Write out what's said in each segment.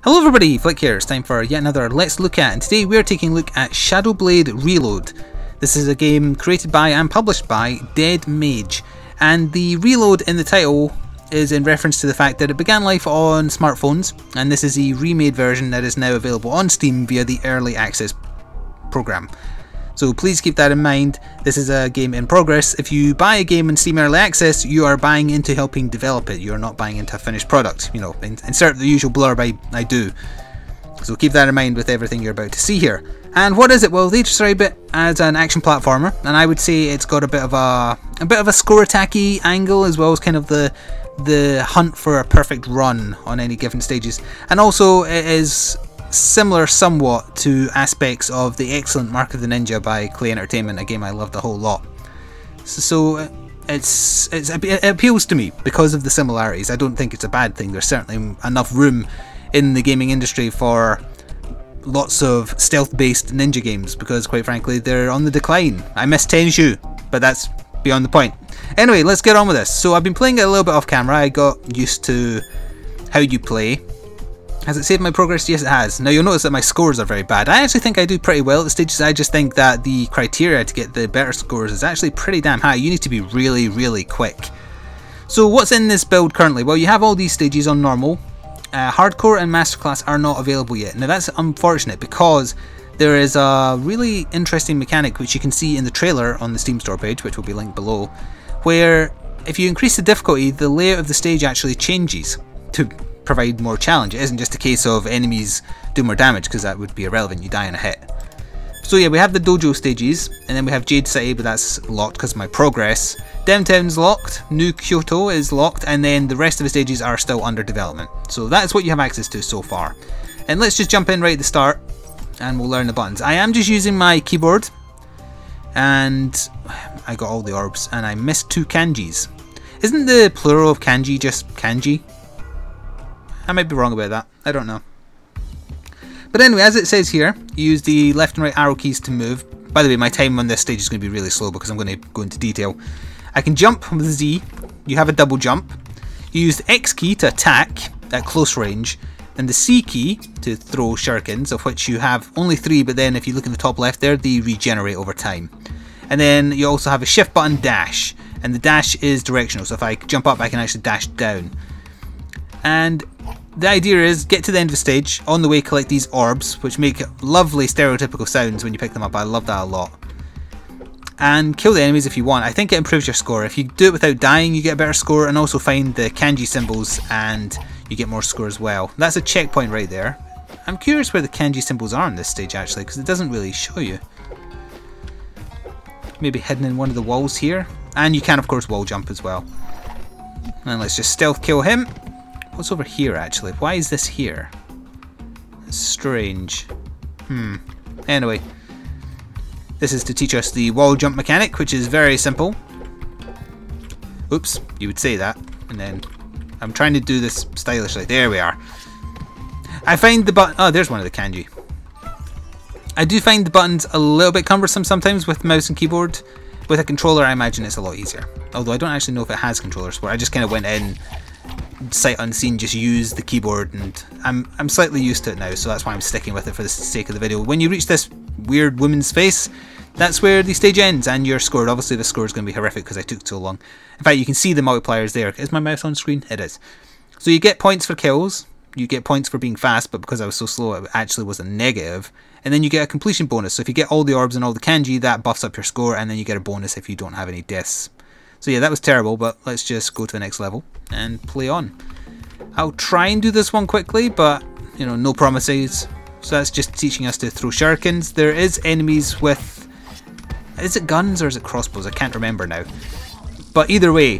Hello everybody, Flik here. It's time for yet another Let's Look At, and today we're taking a look at Shadowblade Reload. This is a game created by and published by Dead Mage, and the reload in the title is in reference to the fact that it began life on smartphones, and this is a remade version that is now available on Steam via the Early Access program. So please keep that in mind. This is a game in progress. If you buy a game in Steam Early Access, you are buying into helping develop it. You're not buying into a finished product. You know, insert the usual blurb I do. So keep that in mind with everything you're about to see here. And what is it? Well, they describe it as an action platformer, and I would say it's got a bit of a score attacky angle, as well as kind of the hunt for a perfect run on any given stages. And also it is similar somewhat to aspects of the excellent Mark of the Ninja by Clay Entertainment, a game I loved a whole lot. So it appeals to me because of the similarities. I don't think it's a bad thing. There's certainly enough room in the gaming industry for lots of stealth-based ninja games, because quite frankly they're on the decline. I miss Tenshu, but that's beyond the point. Anyway, let's get on with this. So I've been playing it a little bit off camera. I got used to how you play. Has it saved my progress? Yes, it has. Now you'll notice that my scores are very bad. I actually think I do pretty well at the stages. I just think that the criteria to get the better scores is actually pretty damn high. You need to be really, really quick. So what's in this build currently? Well, you have all these stages on normal. Hardcore and Masterclass are not available yet. Now that's unfortunate, because there is a really interesting mechanic which you can see in the trailer on the Steam store page, which will be linked below, where if you increase the difficulty, the layout of the stage actually changes to provide more challenge. It isn't just a case of enemies do more damage, because that would be irrelevant, you die in a hit. So yeah, we have the dojo stages, and then we have Jade City, but that's locked because of my progress. Downtown's locked, New Kyoto is locked, and then the rest of the stages are still under development. So that's what you have access to so far. And let's just jump in right at the start, and we'll learn the buttons. I am just using my keyboard, and I got all the orbs, and I missed 2 kanjis. Isn't the plural of kanji just kanji? I might be wrong about that, I don't know. But anyway, as it says here, you use the left and right arrow keys to move. By the way, my time on this stage is going to be really slow because I'm going to go into detail. I can jump with Z, you have a double jump. You use the X key to attack at close range, and the C key to throw shurikens, of which you have only 3, but then if you look in the top left there, they regenerate over time. And then you also have a shift button dash, and the dash is directional, so if I jump up I can actually dash down. And the idea is get to the end of the stage, on the way collect these orbs, which make lovely stereotypical sounds when you pick them up. I love that a lot. And kill the enemies if you want. I think it improves your score. If you do it without dying, you get a better score, and also find the kanji symbols and you get more score as well. That's a checkpoint right there. I'm curious where the kanji symbols are on this stage actually, because it doesn't really show you. Maybe hidden in one of the walls here. And you can of course wall jump as well. And let's just stealth kill him. What's over here actually? Why is this here? It's strange. Anyway, this is to teach us the wall jump mechanic, which is very simple. Oops, you would say that. And then I'm trying to do this stylishly. There we are. I find the button... Oh, there's one of the kanji. I do find the buttons a little bit cumbersome sometimes with mouse and keyboard. With a controller, I imagine it's a lot easier. Although I don't actually know if it has controller support. I just kind of went in sight unseen, just use the keyboard, and I'm slightly used to it now, so that's why I'm sticking with it for the sake of the video. When you reach this weird woman's face, that's where the stage ends and you're scored. Obviously the score is going to be horrific because I took so long. In fact, you can see the multipliers there. Is my mouse on screen? It is. So you get points for kills, you get points for being fast, but because I was so slow it actually was a negative. And then you get a completion bonus. So if you get all the orbs and all the kanji, that buffs up your score, and then you get a bonus if you don't have any deaths. So yeah, that was terrible, but let's just go to the next level and play on. I'll try and do this one quickly, but you know, no promises. So that's just teaching us to throw shurikens. There is enemies with... Is it guns or is it crossbows? I can't remember now. But either way,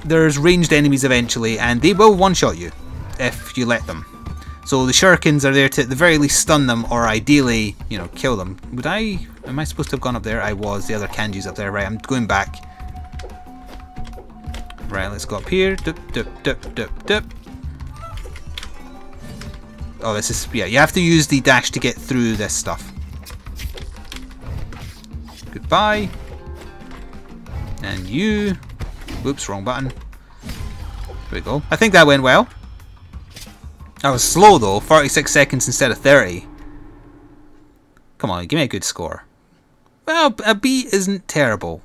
there's ranged enemies eventually, and they will one-shot you if you let them. So the shurikens are there to at the very least stun them, or ideally, you know, kill them. Am I supposed to have gone up there? I was. The other kanji's up there. Right, I'm going back. Right, let's go up here. Dup, dup, dup, dup, dup. Oh, this is... Yeah, you have to use the dash to get through this stuff. Goodbye. And you... Whoops, wrong button. There we go. I think that went well. I was slow though, 46 seconds instead of 30. Come on, give me a good score. Well, a B isn't terrible.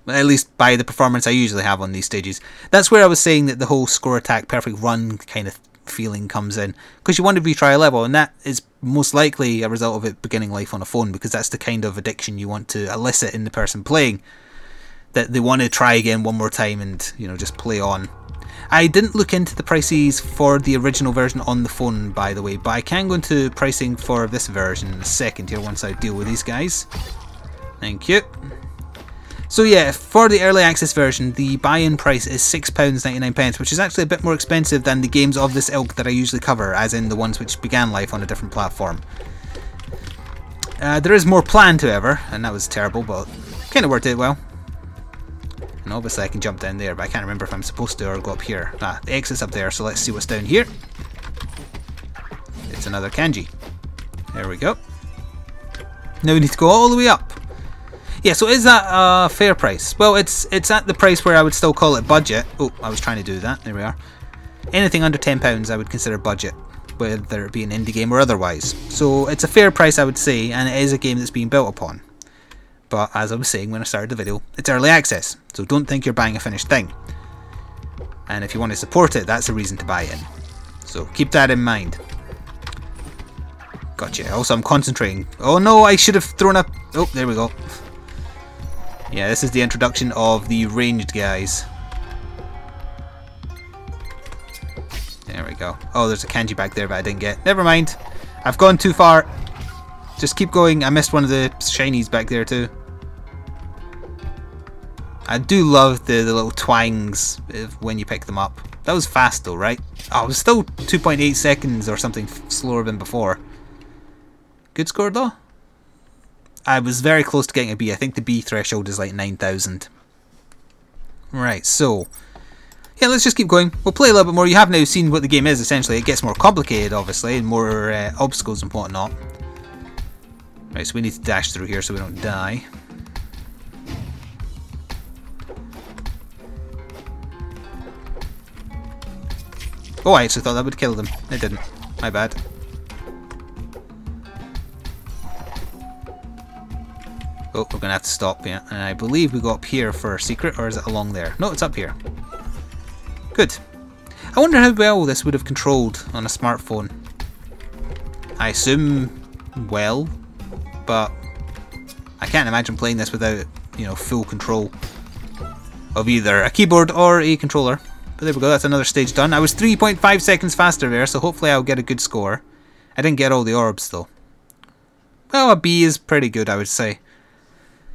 At least by the performance I usually have on these stages. That's where I was saying that the whole score attack perfect run kind of feeling comes in. Because you want to retry a level, and that is most likely a result of it beginning life on a phone, because that's the kind of addiction you want to elicit in the person playing. That they want to try again one more time and, you know, just play on. I didn't look into the prices for the original version on the phone, by the way, but I can go into pricing for this version in a second here once I deal with these guys. Thank you. So yeah, for the early access version, the buy-in price is £6.99, which is actually a bit more expensive than the games of this ilk that I usually cover, as in the ones which began life on a different platform. There is more planned, however, and that was terrible, but kind of worked out well. And obviously I can jump down there, but I can't remember if I'm supposed to or go up here. Ah, the exit's up there, so let's see what's down here. It's another kanji. There we go. Now we need to go all the way up. Yeah, so is that a fair price? Well, it's at the price where I would still call it budget. Oh, I was trying to do that. There we are. Anything under £10 I would consider budget, whether it be an indie game or otherwise. So it's a fair price, I would say, and it is a game that's being built upon. But as I was saying when I started the video, it's early access, so don't think you're buying a finished thing. And if you want to support it, that's a reason to buy in. So keep that in mind. Gotcha. Also, I'm concentrating. Oh no, I should have thrown up. Oh, there we go. Yeah, this is the introduction of the ranged guys. There we go. Oh, there's a kanji back there, but I didn't get. Never mind. I've gone too far. Just keep going. I missed one of the shinies back there too. I do love the little twangs when you pick them up. That was fast though, right? Oh, it was still 2.8 seconds or something slower than before. Good score though. I was very close to getting a B. I think the B threshold is like 9,000. Right, so yeah, let's just keep going. We'll play a little bit more. You have now seen what the game is essentially. It gets more complicated obviously, and more obstacles and whatnot. Right, so we need to dash through here so we don't die. Oh, I actually thought that would kill them. It didn't. My bad. Oh, we're going to have to stop, yeah. And I believe we go up here for a secret, or is it along there? No, it's up here. Good. I wonder how well this would have controlled on a smartphone. I assume well, but I can't imagine playing this without, you know, full control of either a keyboard or a controller. But there we go, that's another stage done. I was 3.5 seconds faster there, so hopefully I'll get a good score. I didn't get all the orbs though. Well, a B is pretty good, I would say.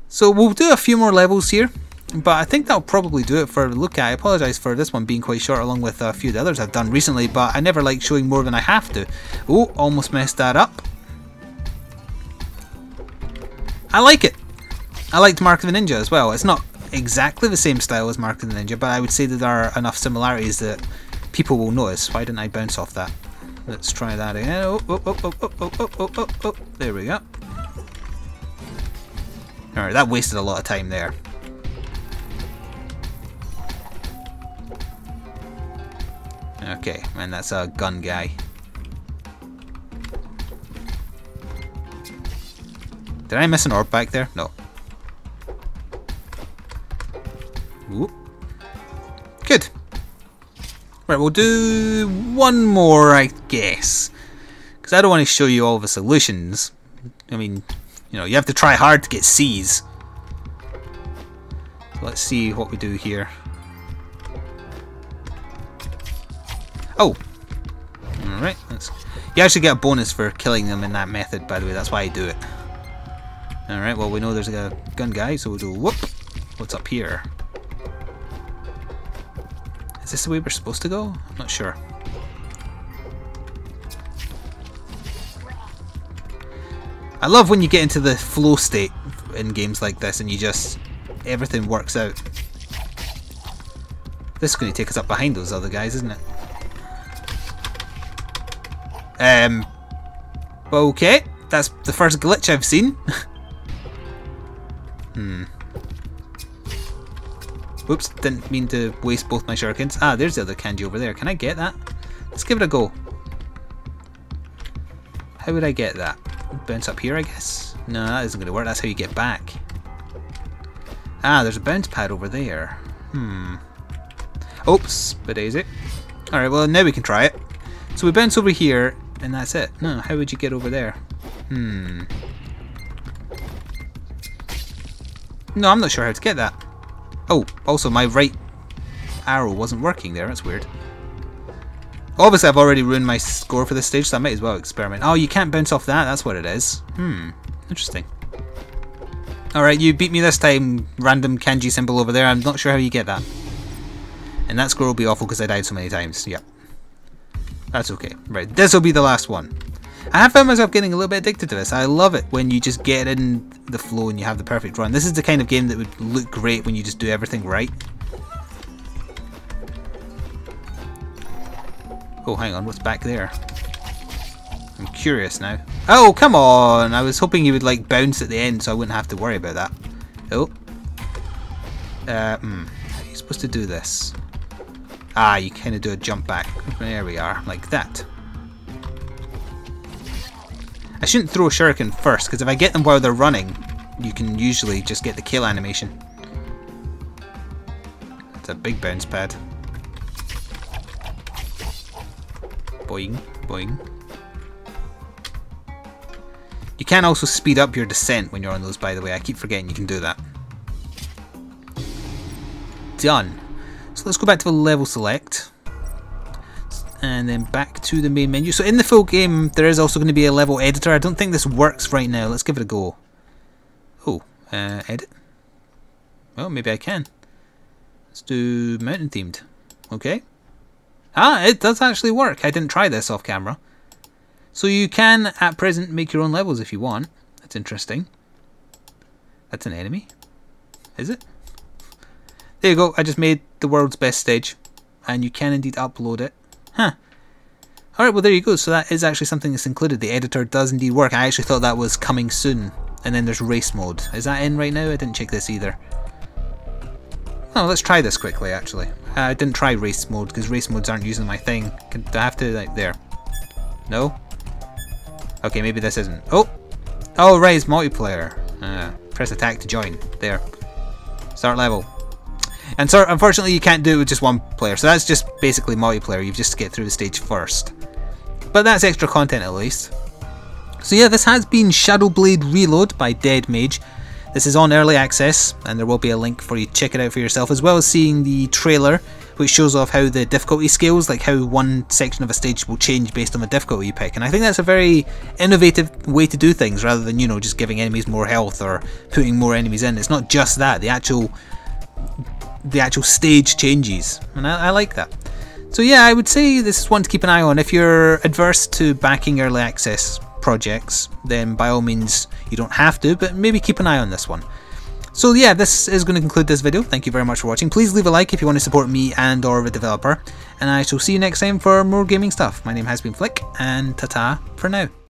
So we'll do a few more levels here, but I think that'll probably do it for a look at. I apologise for this one being quite short along with a few of the others I've done recently, but I never like showing more than I have to. Oh, almost messed that up. I like it. I liked Mark of the Ninja as well. It's not exactly the same style as Mark of the Ninja, but I would say that there are enough similarities that people will notice. Why didn't I bounce off that? Let's try that again. Oh, oh, oh, oh, oh, oh, oh, oh, oh, oh. There we go. Alright, that wasted a lot of time there. Okay, and that's a gun guy. Did I miss an orb back there? No. Ooh. Good. Right, we'll do one more, I guess. Because I don't want to show you all the solutions. I mean, you know, you have to try hard to get C's. So let's see what we do here. Oh! Alright, you actually get a bonus for killing them in that method, by the way, that's why I do it. Alright, well we know there's a gun guy, so we'll do whoop! What's up here? Is this the way we're supposed to go? I'm not sure. I love when you get into the flow state in games like this and you just... everything works out. This is going to take us up behind those other guys, isn't it? Okay, that's the first glitch I've seen. Whoops, didn't mean to waste both my shurikens. Ah, there's the other kanji over there. Can I get that? Let's give it a go. How would I get that? Bounce up here, I guess? No, that isn't going to work. That's how you get back. Ah, there's a bounce pad over there. Oops, but is it? Alright, well now we can try it. So we bounce over here, and that's it. No, how would you get over there? No, I'm not sure how to get that. Oh, also my right arrow wasn't working there. That's weird. Obviously, I've already ruined my score for this stage, so I might as well experiment. Oh, you can't bounce off that. That's what it is. Interesting. Alright, you beat me this time, random kanji symbol over there. I'm not sure how you get that. And that score will be awful because I died so many times. Yep. That's okay. Right, this will be the last one. I have found myself getting a little bit addicted to this. I love it when you just get in the flow and you have the perfect run. This is the kind of game that would look great when you just do everything right. Oh, hang on, what's back there? I'm curious now. Oh, come on! I was hoping you would like bounce at the end so I wouldn't have to worry about that. Oh. How are you supposed to do this? Ah, you kind of do a jump back. There we are, like that. I shouldn't throw a shuriken first, because if I get them while they're running, you can usually just get the kill animation. It's a big bounce pad. Boing, boing. You can also speed up your descent when you're on those, by the way. I keep forgetting you can do that. Done. So let's go back to the level select. And then back to the main menu. So in the full game, there is also going to be a level editor. I don't think this works right now. Let's give it a go. Oh, edit. Well, maybe I can. Let's do mountain themed. Okay. Ah, it does actually work. I didn't try this off camera. So you can, at present, make your own levels if you want. That's interesting. That's an enemy. Is it? There you go. I just made the world's best stage. And you can indeed upload it. Huh. Alright, well there you go. So that is actually something that's included. The editor does indeed work. I actually thought that was coming soon. And then there's race mode. Is that in right now? I didn't check this either. Oh, let's try this quickly actually. I didn't try race mode because race modes aren't using my thing. Do I have to, like, there? No? Okay, maybe this isn't. Oh! Oh, right, it's multiplayer. Press attack to join. There. Start level. And so, unfortunately, you can't do it with just one player. So that's just basically multiplayer. You've just to get through the stage first. But that's extra content at least. So yeah, this has been Shadowblade Reload by Dead Mage. This is on early access, and there will be a link for you to check it out for yourself, as well as seeing the trailer, which shows off how the difficulty scales, like how one section of a stage will change based on the difficulty you pick. And I think that's a very innovative way to do things, rather than, you know, just giving enemies more health or putting more enemies in. It's not just that, the actual stage changes, and I like that. So yeah, I would say this is one to keep an eye on. If you're adverse to backing early access projects, then by all means you don't have to, but maybe keep an eye on this one. So yeah, this is going to conclude this video. Thank you very much for watching. Please leave a like if you want to support me and or the developer, and I shall see you next time for more gaming stuff. My name has been Flik, and ta-ta for now.